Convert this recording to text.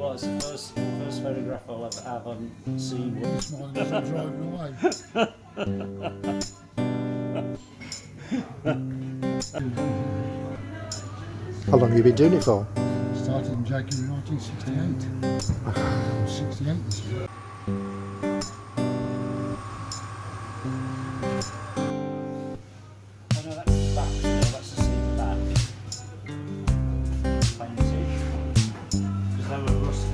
what? It's the first photograph I'll ever have on Seawood. This mine was driving away. How long have you been doing it for? Started in Jaguar in 1968. I'm 68 this year. Oh no, that's the back still, that's the seat back. Painted. Because they were rusty